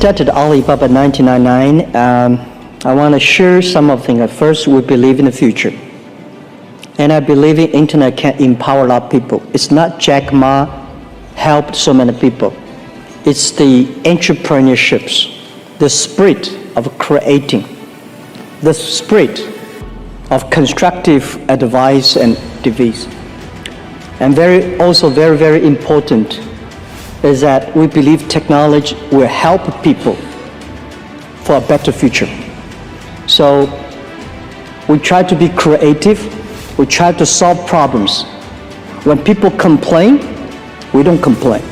started Alibaba in 1999, I want to share some of the things. First, we believe in the future. And I believe the internet can empower a lot of people. It's not Jack Ma helped so many people. It's the entrepreneurships, the spirit of creating, the spirit of constructive advice and device. And also very, very important is that we believe technology will help people for a better future. So we try to be creative. We try to solve problems. When people complain, we don't complain.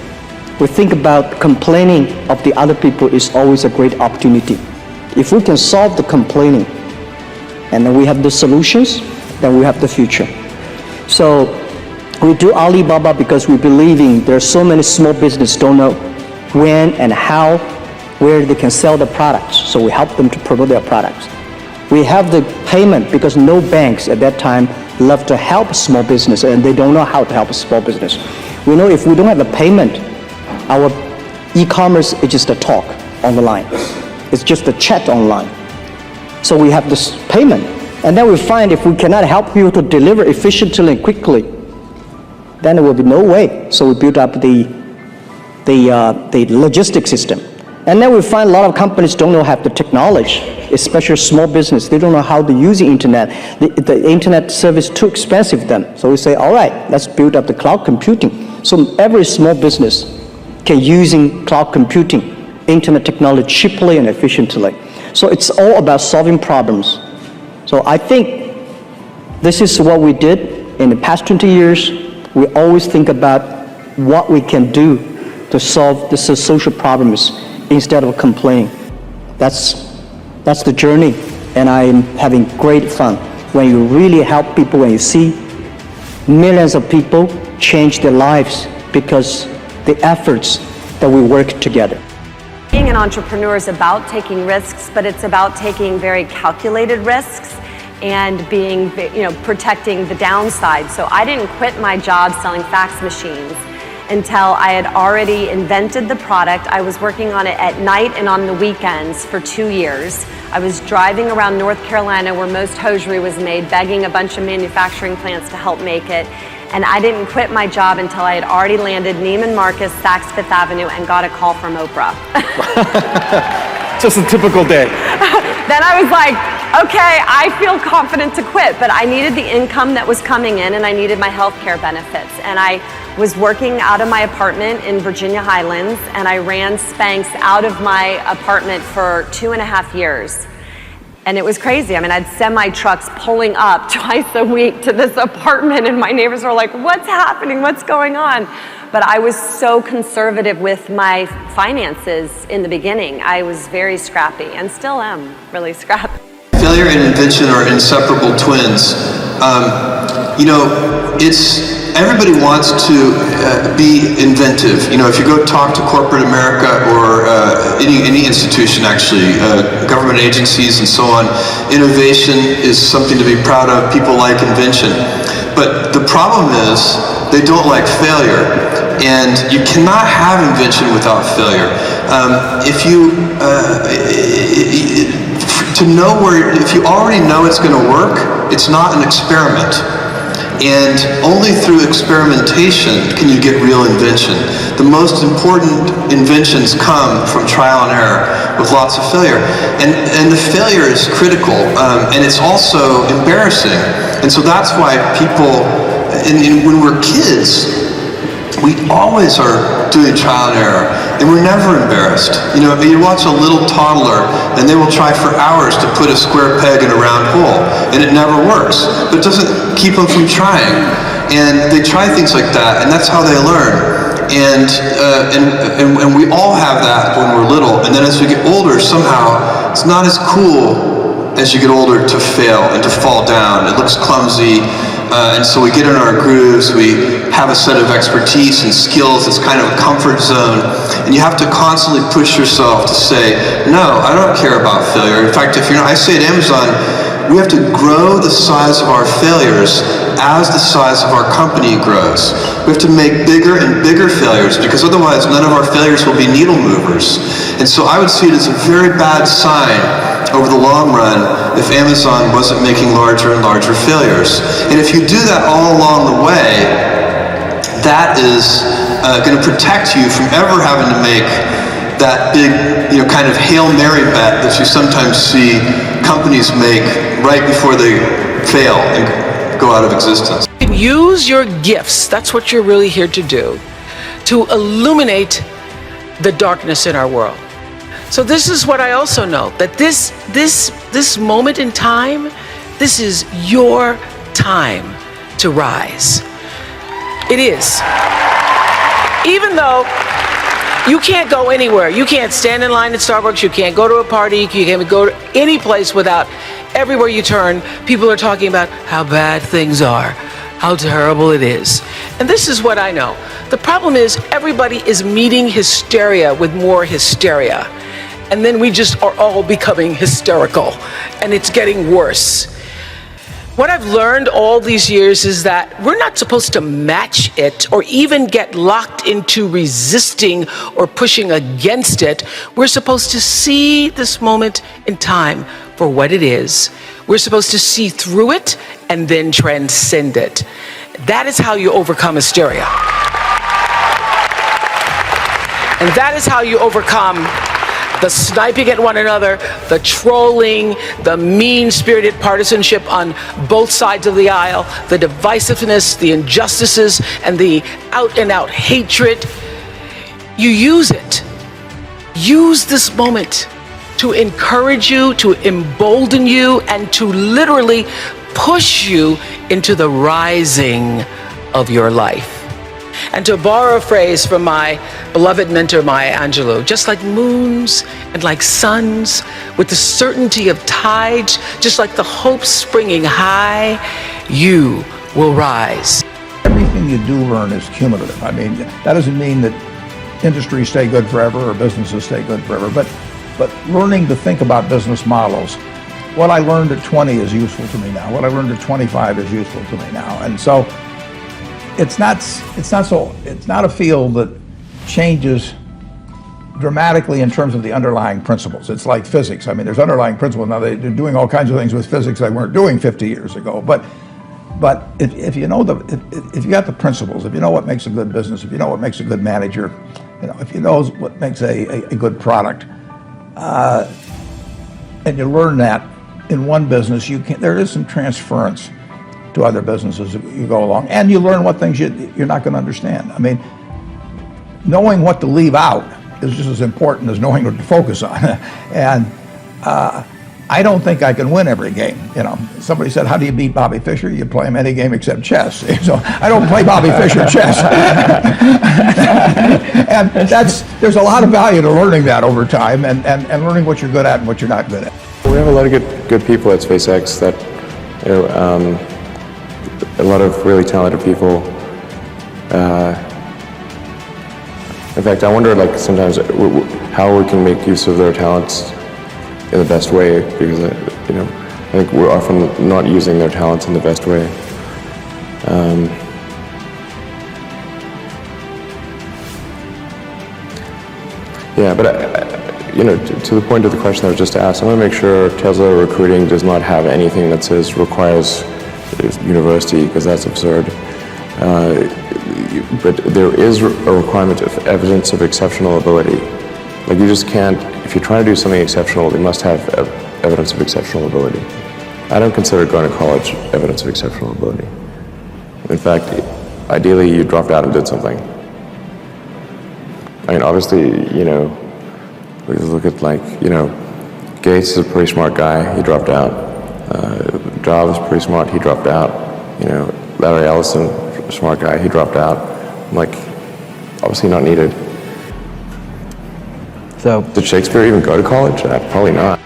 We think about complaining of the other people is always a great opportunity. If we can solve the complaining and then we have the solutions, then we have the future. So we do Alibaba because we believe in there are so many small businesses don't know when and how, where they can sell the products. So we help them to promote their products. We have the payment because no banks at that time love to help small business and they don't know how to help a small business. We know if we don't have a payment, our e-commerce is just a talk on the line. It's just a chat online. So we have this payment. And then we find if we cannot help you to deliver efficiently and quickly, then there will be no way. So we built up the logistics system. And then we find a lot of companies don't know how to technology, especially small business. They don't know how to use the internet. The internet service is too expensive for them. So we say, all right, let's build up the cloud computing. So every small business can using cloud computing, internet technology cheaply and efficiently. So it's all about solving problems. So I think this is what we did in the past 20 years. We always think about what we can do to solve the social problems instead of complaining. That's the journey, and I'm having great fun. When you really help people, when you see millions of people change their lives because the efforts that we work together. Being an entrepreneur is about taking risks, but it's about taking very calculated risks and being, protecting the downside. So I didn't quit my job selling fax machines until I had already invented the product. I was working on it at night and on the weekends for 2 years. I was driving around North Carolina where most hosiery was made, begging a bunch of manufacturing plants to help make it. And I didn't quit my job until I had already landed Neiman Marcus, Saks Fifth Avenue, and got a call from Oprah. Just a typical day. Then I was like, okay, I feel confident to quit, but I needed the income that was coming in and I needed my health care benefits. And I was working out of my apartment in Virginia Highlands, and I ran Spanx out of my apartment for 2.5 years. And it was crazy. I mean, I'd semi-trucks pulling up twice a week to this apartment, and my neighbors were like, what's happening? What's going on? But I was so conservative with my finances in the beginning. I was very scrappy, and still am really scrappy. Failure and invention are inseparable twins. Everybody wants to be inventive. If you go talk to corporate America or any institution, actually, government agencies and so on, innovation is something to be proud of. People like invention. But the problem is they don't like failure. And you cannot have invention without failure. If you already know it's going to work, it's not an experiment. And only through experimentation can you get real invention. The most important inventions come from trial and error with lots of failure. And the failure is critical, and it's also embarrassing. And so that's why people, when we're kids, we always are doing trial and error, and we're never embarrassed. You watch a little toddler, and they will try for hours to put a square peg in a round hole, and it never works. But it doesn't keep them from trying. And they try things like that, and that's how they learn. And we all have that when we're little, and then as we get older, somehow it's not as cool as you get older to fail and to fall down. It looks clumsy. And so we get in our grooves, we have a set of expertise and skills, it's kind of a comfort zone, and you have to constantly push yourself to say, no, I don't care about failure. In fact, I say at Amazon, We have to grow the size of our failures as the size of our company grows. We have to make bigger and bigger failures, because otherwise none of our failures will be needle movers. And so I would see it as a very bad sign over the long run if Amazon wasn't making larger and larger failures. And if you do that all along the way, that is going to protect you from ever having to make that big, kind of Hail Mary bet that you sometimes see companies make right before they fail and go out of existence. Use your gifts, that's what you're really here to do, to illuminate the darkness in our world. So this is what I also know, that this moment in time, this is your time to rise. It is. Even though you can't go anywhere. You can't stand in line at Starbucks. You can't go to a party. You can't go to any place without, everywhere you turn, people are talking about how bad things are, how terrible it is. And this is what I know. The problem is everybody is meeting hysteria with more hysteria. And then we just are all becoming hysterical. And it's getting worse. What I've learned all these years is that we're not supposed to match it or even get locked into resisting or pushing against it. We're supposed to see this moment in time for what it is. We're supposed to see through it and then transcend it. That is how you overcome hysteria. And that is how you overcome the sniping at one another, the trolling, the mean-spirited partisanship on both sides of the aisle, the divisiveness, the injustices, and the out-and-out hatred. You use it. Use this moment to encourage you, to embolden you, and to literally push you into the rising of your life. And to borrow a phrase from my beloved mentor, Maya Angelou, just like moons and like suns, with the certainty of tides, just like the hope springing high, you will rise. Everything you do learn is cumulative. I mean, that doesn't mean that industries stay good forever or businesses stay good forever, but learning to think about business models. What I learned at 20 is useful to me now. What I learned at 25 is useful to me now. And so it's not a field that changes dramatically in terms of the underlying principles. It's like physics. I mean, there's underlying principles. Now they're doing all kinds of things with physics they weren't doing 50 years ago. But if you know if you got the principles, if you know what makes a good business, if you know what makes a good manager, if you know what makes a good product, and you learn that in one business, there is some transference to other businesses as you go along, and you learn what things you're not going to understand. I mean, knowing what to leave out is just as important as knowing what to focus on. And I don't think I can win every game. Somebody said, "How do you beat Bobby Fischer?" You play him any game except chess. So I don't play Bobby Fischer chess. And there's a lot of value to learning that over time, and learning what you're good at and what you're not good at. We have a lot of good people at SpaceX that, a lot of really talented people. In fact, I wonder, sometimes how we can make use of their talents in the best way, because I think we're often not using their talents in the best way. Yeah, but to the point of the question that was just asked, I want to make sure Tesla recruiting does not have anything that says requires university, because that's absurd. But there is a requirement of evidence of exceptional ability. You just can't, if you're trying to do something exceptional, you must have evidence of exceptional ability. I don't consider going to college evidence of exceptional ability. In fact, ideally you dropped out and did something. I mean, obviously, we look at Gates is a pretty smart guy, he dropped out. Jobs, pretty smart, he dropped out. Larry Ellison, smart guy, he dropped out. Obviously not needed. So, did Shakespeare even go to college? Probably not.